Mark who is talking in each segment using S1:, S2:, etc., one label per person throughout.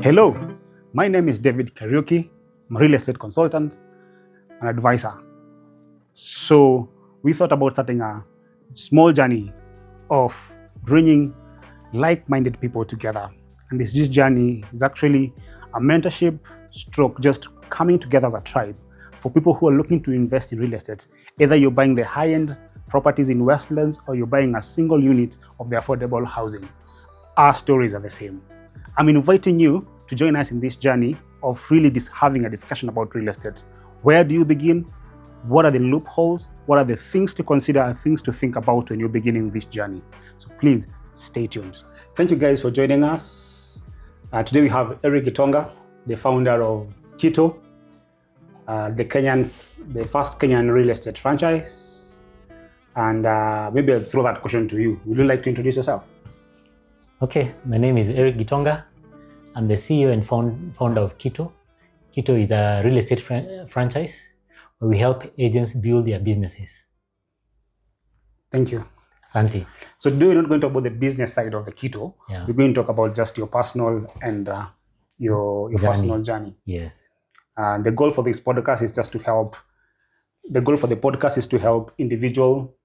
S1: Hello, my name is David Kariuki. I'm a real estate consultant and advisor. So we thought about starting a small journey of bringing like-minded people together. And this journey is actually a mentorship stroke, just coming together as a tribe for people who are looking to invest in real estate. Either you're buying the high-end properties in Westlands or you're buying a single unit of the affordable housing. Our stories are the same. I'm inviting you to join us in this journey of really having a discussion about real estate. Where do you begin? What are the loopholes? What are the things to consider, things to think about when you're beginning this journey? So please stay tuned. Thank you guys for joining us. Today we have Eric Gitonga, the founder of Kito, the first Kenyan real estate franchise. And maybe I'll throw that question to you. Would you like to introduce yourself?
S2: Okay, my name is Eric Gitonga. I'm the CEO and founder of Kito. Kito is a real estate franchise where we help agents build their businesses.
S1: Thank you.
S2: Santi.
S1: So today we're not going to talk about the business side of the Kito.
S2: Yeah.
S1: We're going to talk about just your personal and your personal journey.
S2: Yes.
S1: The goal for this podcast is just to help. The goal for the podcast is to help individual,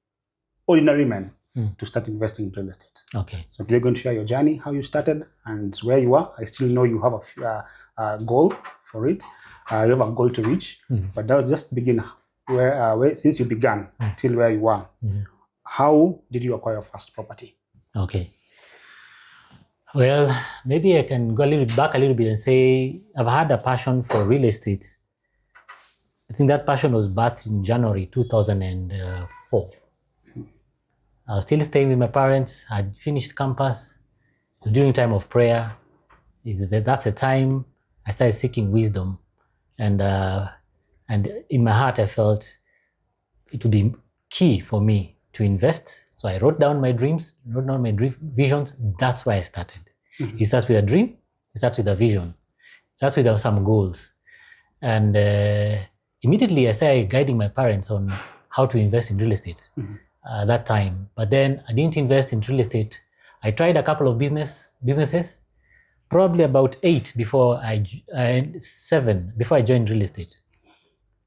S1: ordinary men to start investing in real estate.
S2: Okay.
S1: So today we're going to share your journey, how you started and where you are. I still know you have a goal for it. You have a goal to reach, but that was just begin where since you began till where you are. How did you acquire your first property?
S2: Okay. Well, maybe I can go back a little bit and say I've had a passion for real estate. I think that passion was birthed in January 2004. I was still staying with my parents. I'd finished campus. So during time of prayer, that's a time I started seeking wisdom. And in my heart, I felt it would be key for me to invest. So I wrote down my dreams, wrote down my visions. That's why I started. It starts with a dream. It starts with a vision. It starts with some goals. And immediately I started guiding my parents on how to invest in real estate. That time, but then I didn't invest in real estate. I tried a couple of businesses, probably about 7 before I joined real estate.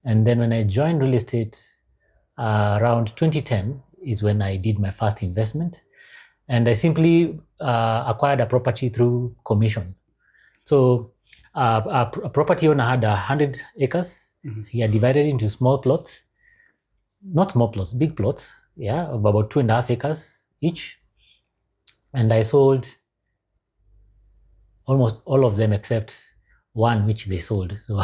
S2: And then when I joined real estate around 2010 is when I did my first investment, and I simply acquired a property through commission. So a property owner had 100 acres. He had divided into small plots, not small plots, big plots. Yeah, of about 2.5 acres each. And I sold almost all of them except one, which they sold. So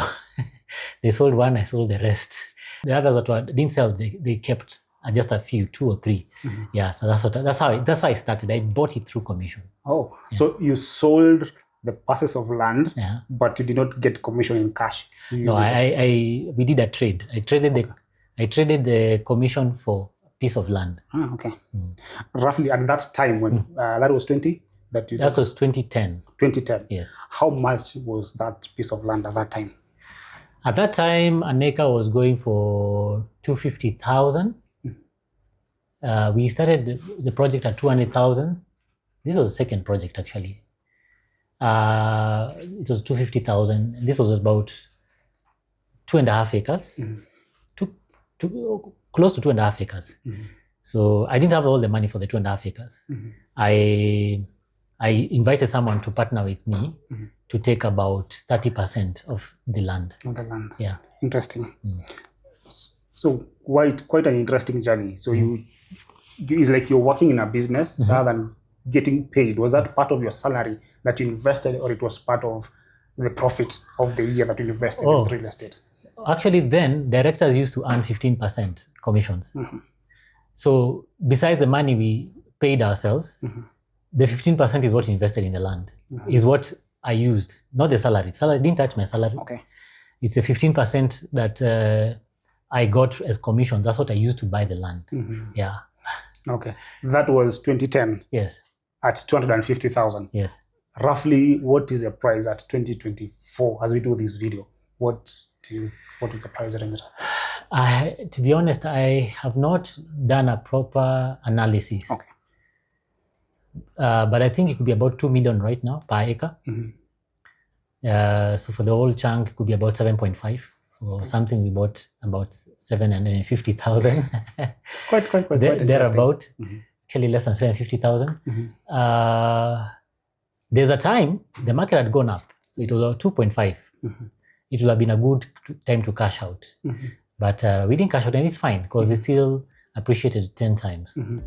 S2: they sold one, I sold the rest. The others that didn't sell, they kept just a few, 2 or 3. Yeah, so that's how I started. I bought it through commission.
S1: Oh, yeah. So you sold the parcels of land, but you did not get commission in cash.
S2: No, we did a trade. I traded the commission for piece of land.
S1: Okay. Roughly at that time when that was 20?
S2: That was 2010.
S1: 2010.
S2: Yes.
S1: How much was that piece of land at that time?
S2: At that time, an acre was going for 250,000. We started the project at 200,000. This was the second project actually. It was 250,000. This was about 2.5 acres. Close to 2.5 acres. So I didn't have all the money for the 2.5 acres. I invited someone to partner with me to take about 30% of the land.
S1: Of the land.
S2: Yeah.
S1: Interesting. So quite an interesting journey. So it's like you're working in a business rather than getting paid. Was that part of your salary that you invested, or it was part of the profit of the year that you invested in real estate?
S2: Actually, then directors used to earn 15% commissions. So besides the money we paid ourselves, the 15% is what invested in the land, is what I used, not the salary. Salary didn't touch my salary.
S1: Okay.
S2: It's the 15% that I got as commissions. That's what I used to buy the land. Yeah.
S1: Okay. That was 2010.
S2: Yes.
S1: At 250,000.
S2: Yes.
S1: Roughly, what is the price at 2024 as we do this video? What is the price range?
S2: To be honest, I have not done a proper analysis.
S1: Okay.
S2: But I think it could be about 2 million right now per acre. So for the whole chunk, it could be about 7.5. For something we bought about 750,000.
S1: Quite
S2: Thereabout.
S1: Mm-hmm.
S2: Actually less than 750,000.
S1: Mm-hmm.
S2: There's a time the market had gone up. So it was 2.5.
S1: Mm-hmm.
S2: It would have been a good time to cash out.
S1: Mm-hmm.
S2: But we didn't cash out, and it's fine because it still appreciated 10 times.
S1: Mm-hmm.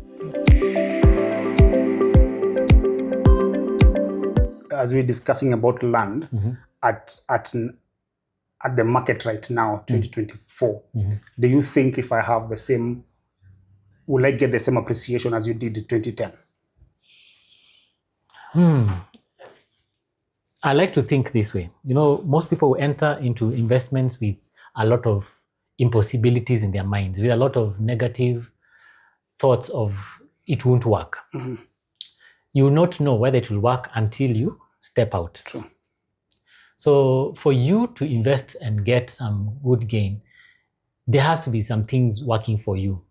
S1: As we're discussing about land at the market right now, 2024, do you think if I have the same, will I get the same appreciation as you did in 2010?
S2: I like to think this way. Most people enter into investments with a lot of impossibilities in their minds, with a lot of negative thoughts of it won't work. You will not know whether it will work until you step out.
S1: True.
S2: So for you to invest and get some good gain, there has to be some things working for you.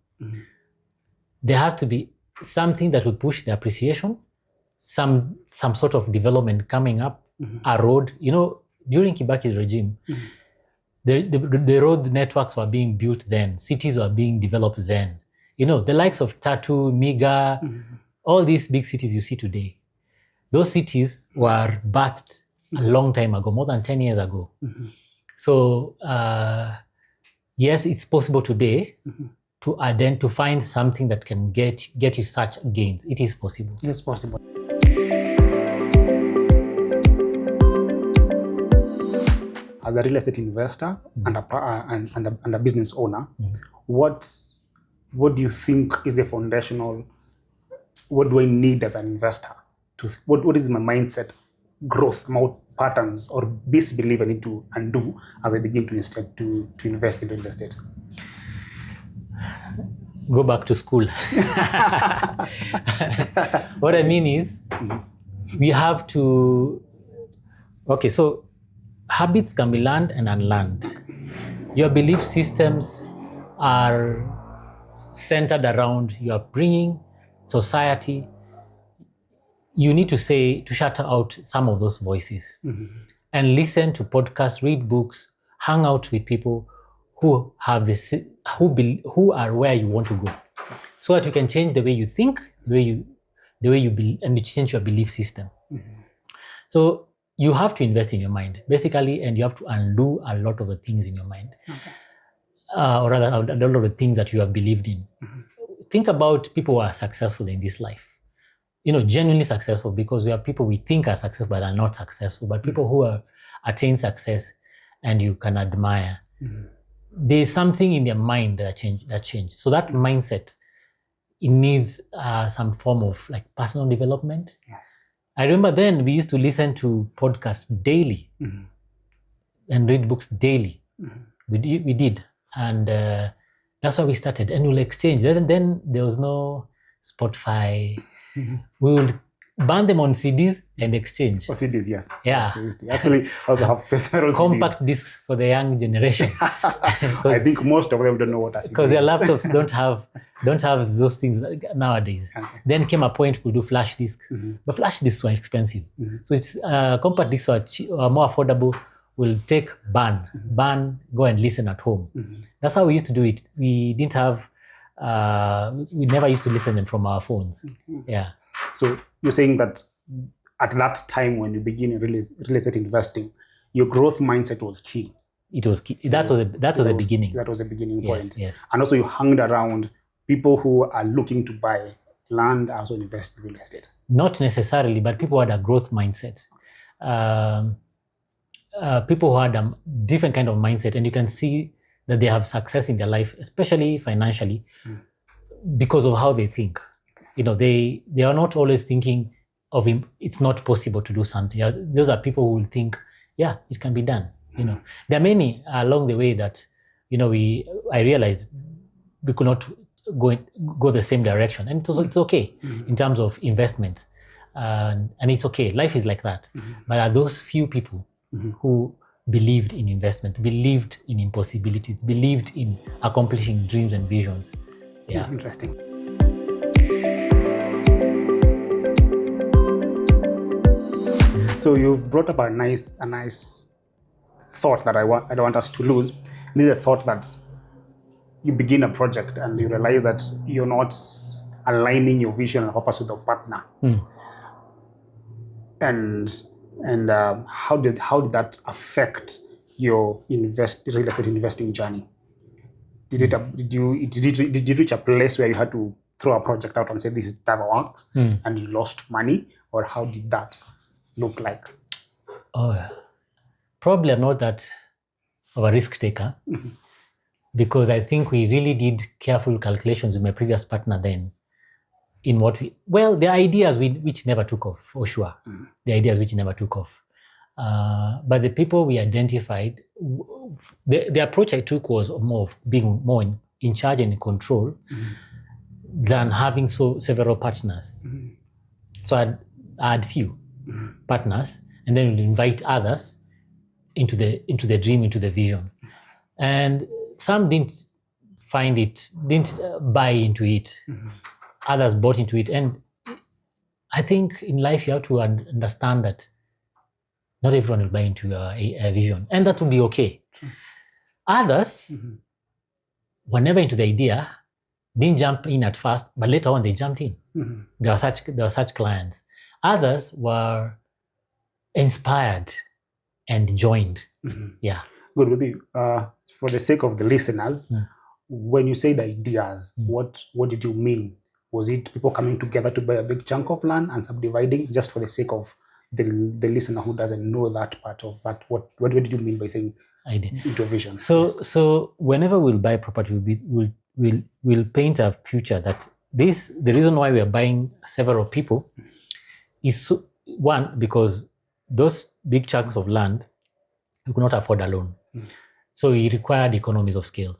S2: There has to be something that will push the appreciation, some sort of development coming up, a road. During Kibaki's regime, the road networks were being built then, cities were being developed then. The likes of Tatu, Miga, all these big cities you see today, those cities were birthed a long time ago, more than 10 years ago. So yes, it's possible today to find something that can get you such gains. It is possible.
S1: It is possible. As a real estate investor and a business owner, what do you think is the foundational? What do I need as an investor? What is my mindset, growth, patterns, or basic belief I need to undo as I begin to invest in real estate?
S2: Go back to school. What I mean is, we have to. Okay, so habits can be learned and unlearned. Your belief systems are centered around your upbringing, society. You need to shut out some of those voices and listen to podcasts, read books, hang out with people who have this, who are where you want to go, so that you can change the way you think, the way you believe, and you change your belief system. So you have to invest in your mind, basically, and you have to undo a lot of the things in your mind, or rather, a lot of the things that you have believed in. Think about people who are successful in this life. Genuinely successful, because we have people we think are successful but are not successful, but people who are attain success and you can admire. There's something in their mind that changed. So that mindset, it needs some form of personal development.
S1: Yes.
S2: I remember then we used to listen to podcasts daily and read books daily. We did. And that's why we started. And we'll exchange. Then there was no Spotify. We would burn them on CDs and exchange.
S1: Oh, CDs, yes.
S2: Yeah.
S1: Absolutely. Actually, I also have several
S2: compact
S1: CDs.
S2: discs for the young generation.
S1: I think most of them don't know what a CD is.
S2: Because their laptops don't have those things nowadays.
S1: Okay.
S2: Then came a point we do flash disc, but flash discs were expensive. So it's compact discs are more affordable. We'll take burn, go and listen at home. That's how we used to do it. We didn't have. We never used to listen them from our phones. Yeah.
S1: So you're saying that at that time when you begin in real estate investing, your growth mindset was key.
S2: It was key. That was the beginning.
S1: That was a beginning point.
S2: Yes.
S1: And also you hung around people who are looking to buy land, also invest in real estate.
S2: Not necessarily, but people had a growth mindset. People who had a different kind of mindset, and you can see that they have success in their life, especially financially, because of how they think. They are not always thinking of it's not possible to do something. Those are people who will think, yeah, it can be done. There are many along the way that, I realized we could not go the same direction, and it's okay in terms of investment, and it's okay. Life is like that. But there are those few people who believed in investment, believed in impossibilities, believed in accomplishing dreams and visions. Yeah.
S1: Interesting. So So you've brought up a nice thought that I don't want us to lose. This is a thought that you begin a project and you realize that you're not aligning your vision and purpose with your partner. And how did that affect your real estate investing journey? Did you reach a place where you had to throw a project out and say this never works and you lost money, or how did that look like?
S2: Probably I'm not that of a risk taker because I think we really did careful calculations with my previous partner then in the ideas which never took off, for sure. The ideas which never took off. But the people we identified, the approach I took was more of being more in charge and in control than having several partners. So I had few partners, and then we'd invite others into the dream, into the vision. And some didn't buy into it. Others bought into it. And I think in life you have to understand that not everyone will buy into a vision, and that will be okay. Others were never into the idea, didn't jump in at first, but later on they jumped in. There were such clients. Others were inspired and joined. Yeah.
S1: Good. Maybe for the sake of the listeners, when you say the ideas, what did you mean? Was it people coming together to buy a big chunk of land and subdividing, just for the sake of the listener who doesn't know that part of that? What did you mean by saying
S2: idea
S1: into a vision?
S2: So whenever we'll buy property, we'll paint a future that the reason why we are buying several people is one, because those big chunks of land we could not afford alone. So we required economies of scale.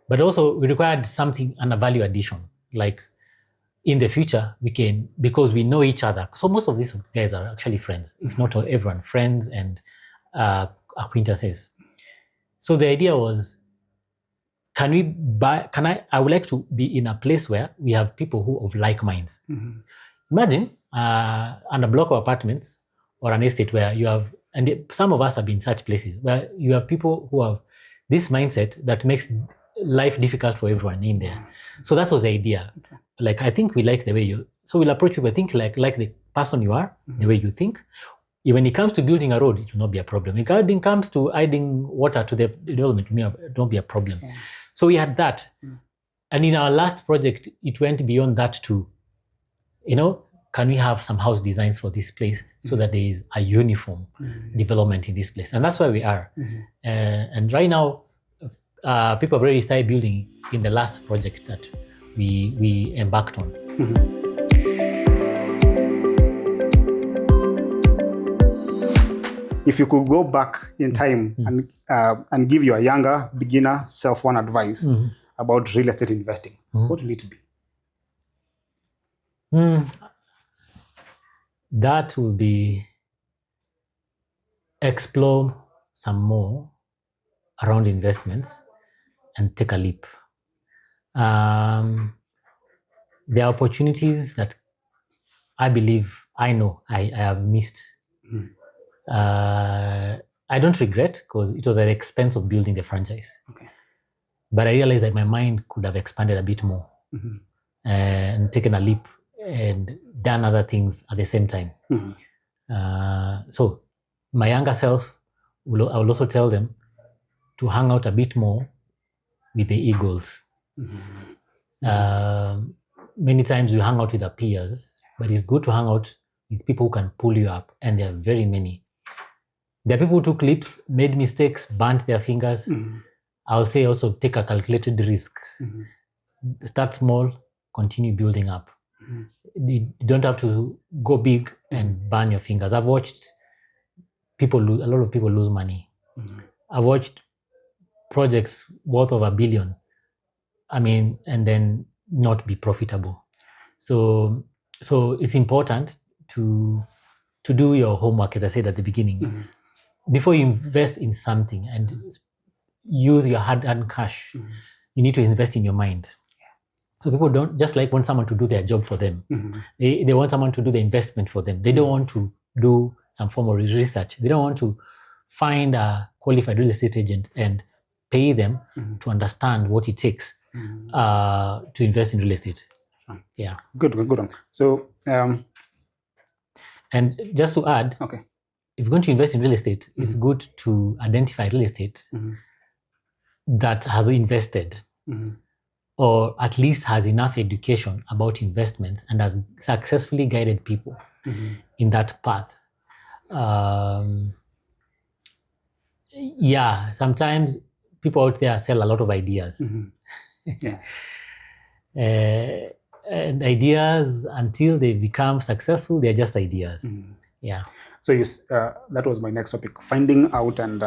S2: But also we required something and a value addition. Like in the future, we can, because we know each other. So most of these guys are actually friends, if not everyone, friends and acquaintances. So the idea was, I would like to be in a place where we have people who of like minds. Imagine on a block of apartments or an estate where you have, and some of us have been in such places where you have people who have this mindset that makes life difficult for everyone in there. So that was the idea. Like, I think we like the way so we'll approach people, think like the person you are, the way you think. When it comes to building a road, it will not be a problem. When it comes to adding water to the development, it won't be a problem. So we had that. And in our last project, it went beyond that too. Can we have some house designs for this place so that there is a uniform development in this place? And that's where we are. And right now, people have already started building in the last project that we embarked on.
S1: If you could go back in time and give your younger beginner self one advice about real estate investing, what will it be?
S2: That will be explore some more around investments and take a leap. There are opportunities that I believe I have missed. I don't regret, because it was at the expense of building the franchise. But I realized that my mind could have expanded a bit more and taken a leap and done other things at the same time. So my younger self, I will also tell them to hang out a bit more with the eagles. Many times we hang out with our peers, but it's good to hang out with people who can pull you up, and there are very many. There are people who took leaps, made mistakes, burnt their fingers. I would say also take a calculated risk. Start small, continue building up. You don't have to go big and burn your fingers. I've watched a lot of people lose money. I've watched projects worth of $1 billion, and then not be profitable. So it's important to do your homework, as I said at the beginning. Before you invest in something and use your hard-earned cash, you need to invest in your mind. So people don't just want someone to do their job for them. They want someone to do the investment for them. They don't want to do some form of research. They don't want to find a qualified real estate agent and pay them to understand what it takes to invest in real estate. Yeah.
S1: Good one. So,
S2: and just to add,
S1: okay,
S2: if you're going to invest in real estate, it's good to identify real estate that has invested or at least has enough education about investments and has successfully guided people in that path. Yeah, sometimes people out there sell a lot of ideas.
S1: Yeah.
S2: And ideas, until they become successful, they're just ideas. Yeah.
S1: So that was my next topic: finding out and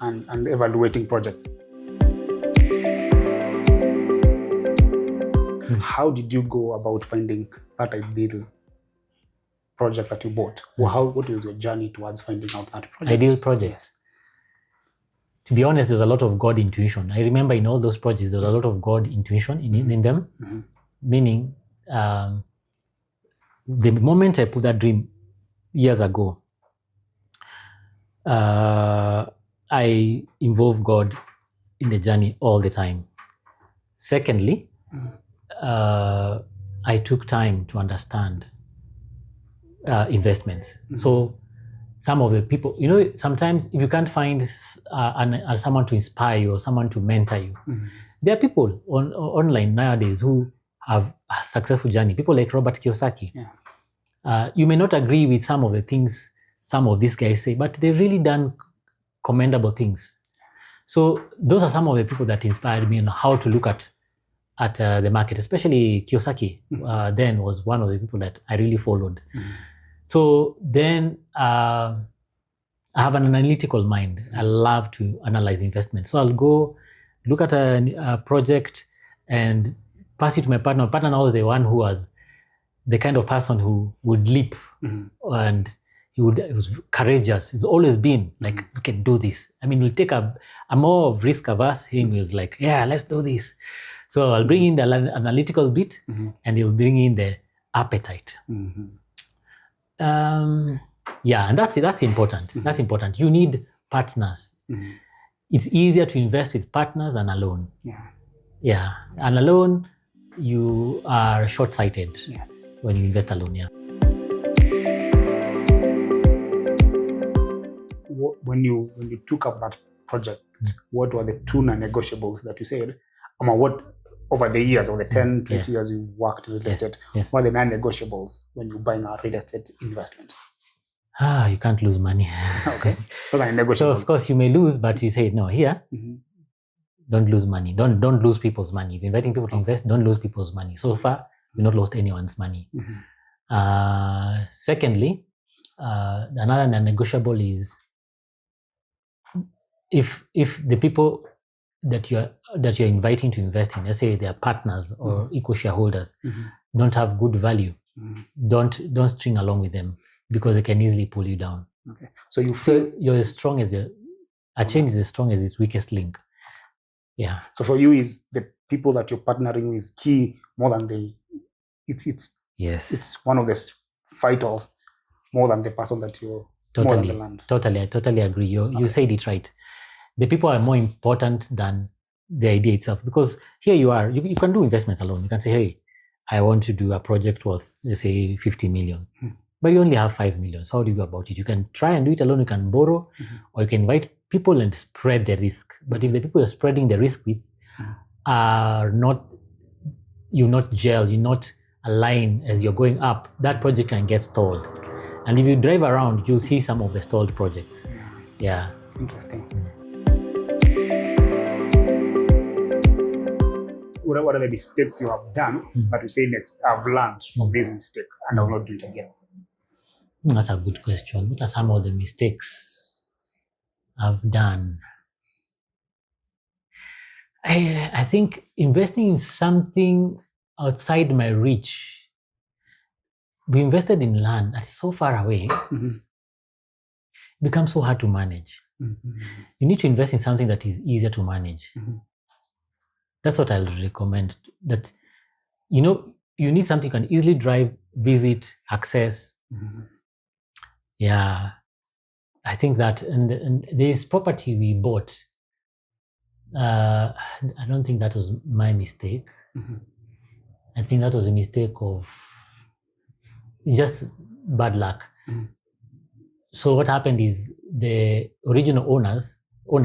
S1: evaluating projects. How did you go about finding that ideal project that you bought? What was your journey towards finding out that project?
S2: Ideal projects. To be honest, there's a lot of God intuition. I remember in all those projects, there's a lot of God intuition in them. Meaning, the moment I put that dream years ago, I involve God in the journey all the time. Secondly, I took time to understand investments. So some of the people, sometimes if you can't find someone to inspire you or someone to mentor you, there are people online nowadays who have a successful journey. People like Robert Kiyosaki. Yeah. You may not agree with some of the things some of these guys say, but they've really done commendable things. So those are some of the people that inspired me on how to look at the market, especially Kiyosaki. Then was one of the people that I really followed. So then I have an analytical mind. I love to analyze investments. So I'll go look at a project and pass it to my partner. My partner now is the one who was the kind of person who would leap and he was courageous. He's always been like, we can do this. I mean, we'll take a more of risk averse. Him was like, yeah, let's do this. So I'll bring in the analytical bit and he'll bring in the appetite. Yeah, and that's important. That's important. You need partners. It's easier to invest with partners than alone. Yeah. And alone, you are short-sighted when you invest alone. Yeah.
S1: When you took up that project, what were the two non-negotiables that you said? What over the years, over the 10, 20 years you've worked in real estate, what are the non-negotiables when you're buying a real estate investment?
S2: You can't lose money.
S1: Okay.
S2: So of course you may lose, but you say, no, here, don't lose money. Don't lose people's money. If you're inviting people to invest, don't lose people's money. So far, we've not lost anyone's money. Secondly, another non-negotiable is if the people that you're inviting to invest in, let's say they are partners or equal shareholders, don't have good value, don't string along with them because they can easily pull you down.
S1: Okay. So you feel
S2: you're as strong as a chain is as strong as its weakest link. Yeah.
S1: So for you, is the people that you're partnering with key more than it's one of the fighters more than the person that you're more than the land.
S2: Totally. I totally agree. You said it right. The people are more important than the idea itself, because here you are, you can do investments alone. You can say, hey, I want to do a project worth, let's say, 50 million, but you only have 5 million. So how do you go about it? You can try and do it alone. You can borrow, or you can invite people and spread the risk. But if the people you're spreading the risk with are you're not gel, you're not aligned as you're going up, that project can get stalled. And if you drive around, you'll see some of the stalled projects. Yeah.
S1: Interesting. What are the mistakes you have done that you say next, I've learned from this mistake and I will not do it again?
S2: That's a good question. What are some of the mistakes I've done? I think investing in something outside my reach. We invested in land that's so far away, it becomes so hard to manage. You need to invest in something that is easier to manage. That's what I'll recommend. That, you need something you can easily drive, visit, access. Yeah, I think that, and this property we bought, I don't think that was my mistake. I think that was a mistake of just bad luck. So what happened is the original owner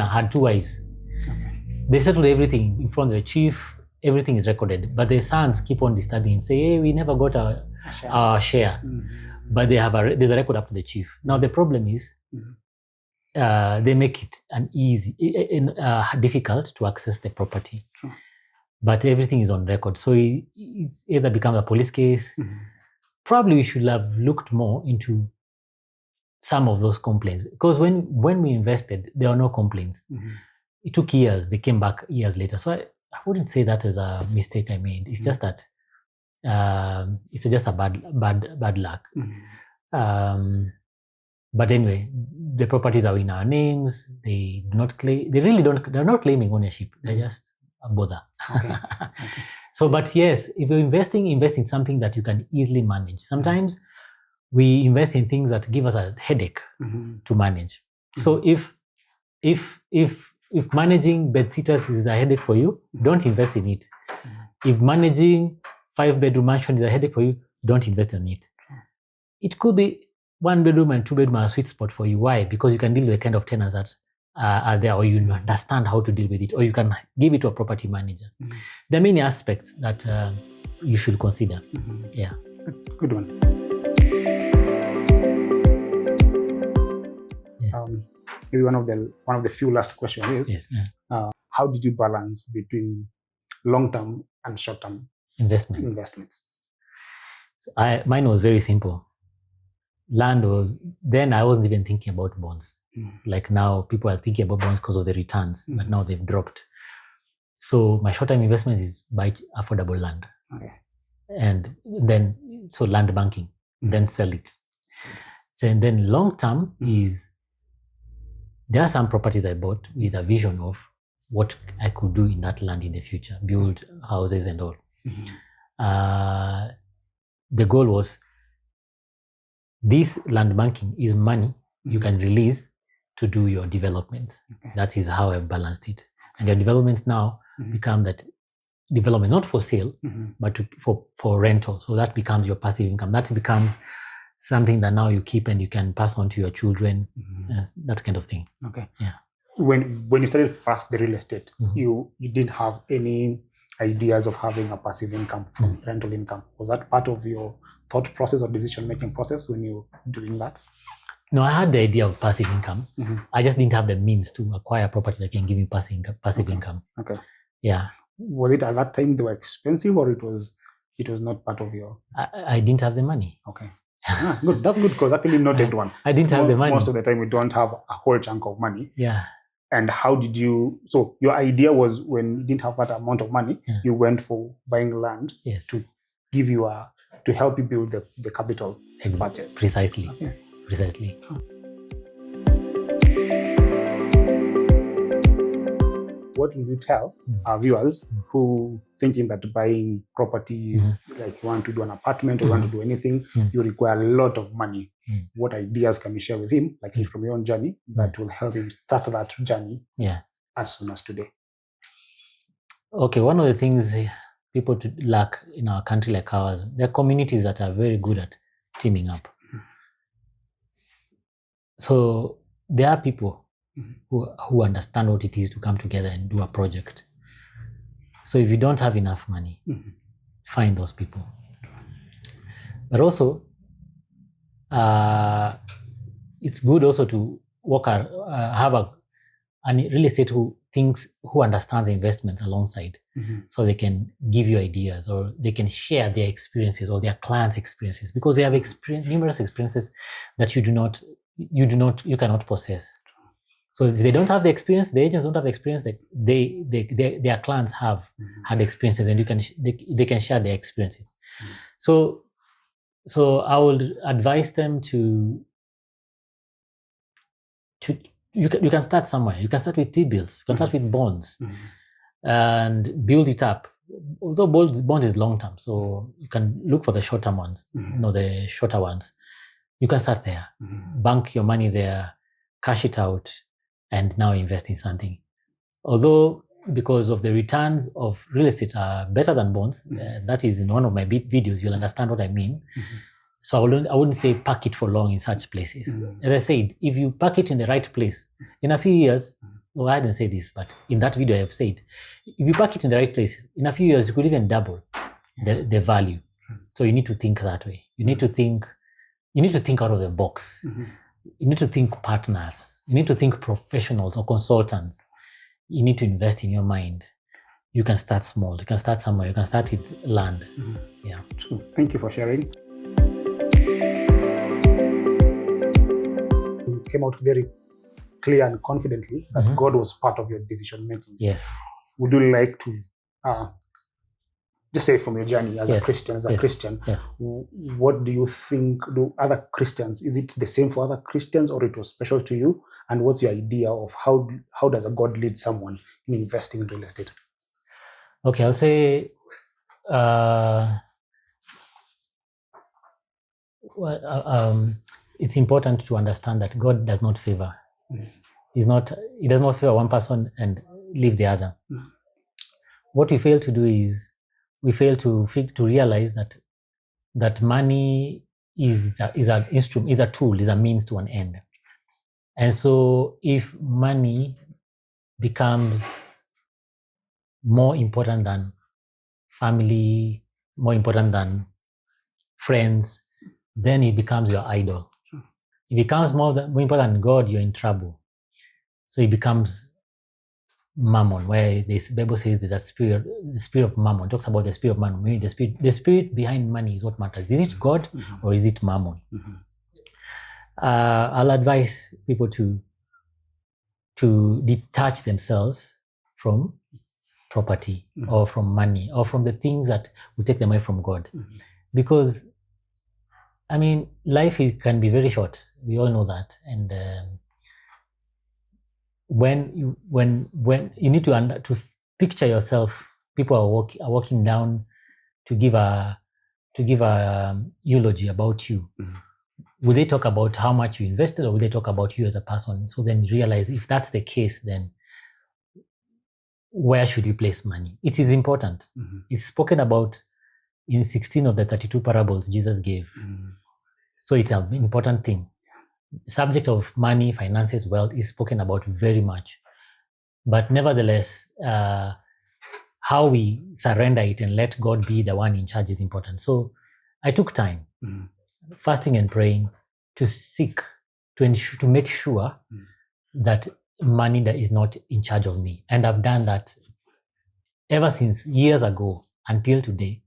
S2: had two wives. They settled everything in front of the chief. Everything is recorded, but the sons keep on disturbing and say, "Hey, we never got our share." But there's a record up to the chief. Now the problem is they make it difficult to access the property.
S1: True.
S2: But everything is on record, so it's either becomes a police case. Probably we should have looked more into some of those complaints, because when we invested, there were no complaints. It took years. They came back years later. So I wouldn't say that is a mistake I made. It's just that it's just a bad luck. But anyway, the properties are in our names. They do not claim. They really don't. They're not claiming ownership. They're just a bother.
S1: Okay.
S2: So, but yes, if you're invest in something that you can easily manage. Sometimes we invest in things that give us a headache to manage. So if managing bed sitters is a headache for you, don't invest in it. If managing 5-bedroom mansion is a headache for you, don't invest in it. It could be 1-bedroom and 2-bedroom are a sweet spot for you. Why? Because you can deal with the kind of tenants that are there, or you understand how to deal with it, or you can give it to a property manager. There are many aspects that you should consider. Yeah.
S1: Good one. Maybe one of the few last questions is,
S2: Yes.
S1: how did you balance between long-term and short-term investments?
S2: Mine was very simple. Land was, then I wasn't even thinking about bonds. Like now people are thinking about bonds because of the returns, but now they've dropped. So my short-term investment is buy affordable land.
S1: Okay.
S2: And then, so land banking, then sell it. So, and then long-term is, there are some properties I bought with a vision of what I could do in that land in the future, build houses and all. The goal was, this land banking is money you can release to do your developments. That is how I balanced it. And your developments now become that development, not for sale, but for rental. So that becomes your passive income. That becomes something that now you keep and you can pass on to your children, that kind of thing.
S1: Okay.
S2: Yeah.
S1: When you started first the real estate, you didn't have any ideas of having a passive income from rental income. Was that part of your thought process or decision-making process when you were doing that?
S2: No, I had the idea of passive income. I just didn't have the means to acquire properties that can give me passive income.
S1: Okay.
S2: Yeah.
S1: Was it at that time they were expensive, or it was not part of your?
S2: I didn't have the money.
S1: Okay. Good. That's good, because actually not everyone.
S2: I didn't have the money.
S1: Most of the time we don't have a whole chunk of money.
S2: Yeah.
S1: And how did you? So your idea was, when you didn't have that amount of money, you went for buying land to give you to help you build the capital purchase.
S2: Precisely. Okay. Precisely.
S1: What will you tell our viewers who thinking that buying properties, like you want to do an apartment or you want to do anything, you require a lot of money? What ideas can you share with him, like from your own journey, that will help him start that journey as soon as today?
S2: Okay, one of the things people lack in our country like ours, there are communities that are very good at teaming up. So there are people who understand what it is to come together and do a project. So if you don't have enough money, find those people. But also, it's good also to have a real estate who understands investment alongside, so they can give you ideas, or they can share their experiences or their clients' experiences, because they have numerous experiences that you cannot possess. So if they don't have the experience, the agents don't have experience, their clients have had experiences, and they can share their experiences. So I would advise them to you can start somewhere. You can start with T-bills. You can start with bonds, and build it up. Although bond is long term, so you can look for the short term ones, the shorter ones. you can start there. Bank your money there, cash it out, and now invest in something. Although, because of the returns of real estate are better than bonds, that is in one of my videos, you'll understand what I mean. So I wouldn't say park it for long in such places. As I said, if you park it in the right place, in a few years, well, I didn't say this, but in that video I have said, if you park it in the right place, in a few years, you could even double the value. So you need to think that way. You need to think out of the box. You need to think partners. You need to think professionals or consultants. You need to invest in your mind. You can start small. You can start somewhere. You can start with land. Yeah.
S1: True. Thank you for sharing. You came out very clear and confidently that God was part of your decision making.
S2: Yes.
S1: Would you like to just say from your journey as a Christian, what do you think do other Christians, is it the same for other Christians or it was special to you? And what's your idea of how does a God lead someone in investing in real estate?
S2: Okay, I'll say it's important to understand that God does not favor. He does not favor one person and leave the other. What we fail to do is we fail to realize that money is an instrument, is a tool, is a means to an end. And so if money becomes more important than family, more important than friends, then it becomes your idol. It becomes more important than God, you're in trouble. So it becomes mammon, where the Bible says there's a spirit, the spirit of mammon. It talks about the spirit of mammon. Meaning the spirit behind money is what matters. Is it God or is it mammon? I'll advise people to detach themselves from property or from money or from the things that will take them away from God. Because, I mean, life can be very short. We all know that. And when you need to picture yourself, people are walking down to give a eulogy about you. Will they talk about how much you invested, or will they talk about you as a person? So then realize, if that's the case, then where should you place money? It is important. It's spoken about in 16 of the 32 parables Jesus gave. So it's an important thing. Subject of money, finances, wealth is spoken about very much. But nevertheless, how we surrender it and let God be the one in charge is important. So I took time, fasting and praying, to seek, to make sure that money that is not in charge of me. And I've done that ever since years ago until today.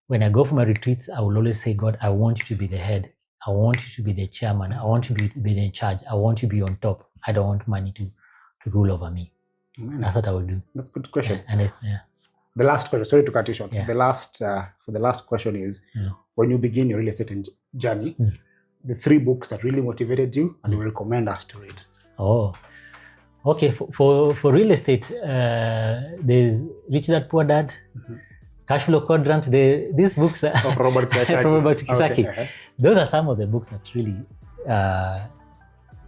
S2: When I go for my retreats, I will always say, God, I want you to be the head. I want you to be the chairman. I want you to be in charge. I want you to be on top. I don't want money to rule over me. That's what I will do.
S1: That's a good question.
S2: Yeah.
S1: The last question, sorry to cut you short. The last question is, when you begin your real estate journey, the 3 books that really motivated you and you recommend us to read.
S2: Oh, okay. For real estate, there's Rich Dad Poor Dad, Cash Flow Quadrant. These books
S1: of Robert Kiyosaki.
S2: From Robert Kiyosaki.
S1: Okay.
S2: Those are some of the books that really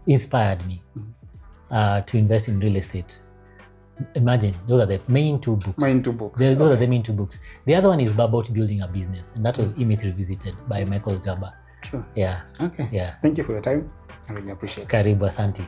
S2: inspired me to invest in real estate. Imagine, those are the main 2 books. Those are the main 2 books. The other one is about building a business, and that was E-Myth Revisited by Michael Gerber.
S1: True.
S2: Yeah.
S1: Okay.
S2: Yeah.
S1: Thank you for your time. I really appreciate it.
S2: Karibu, asante.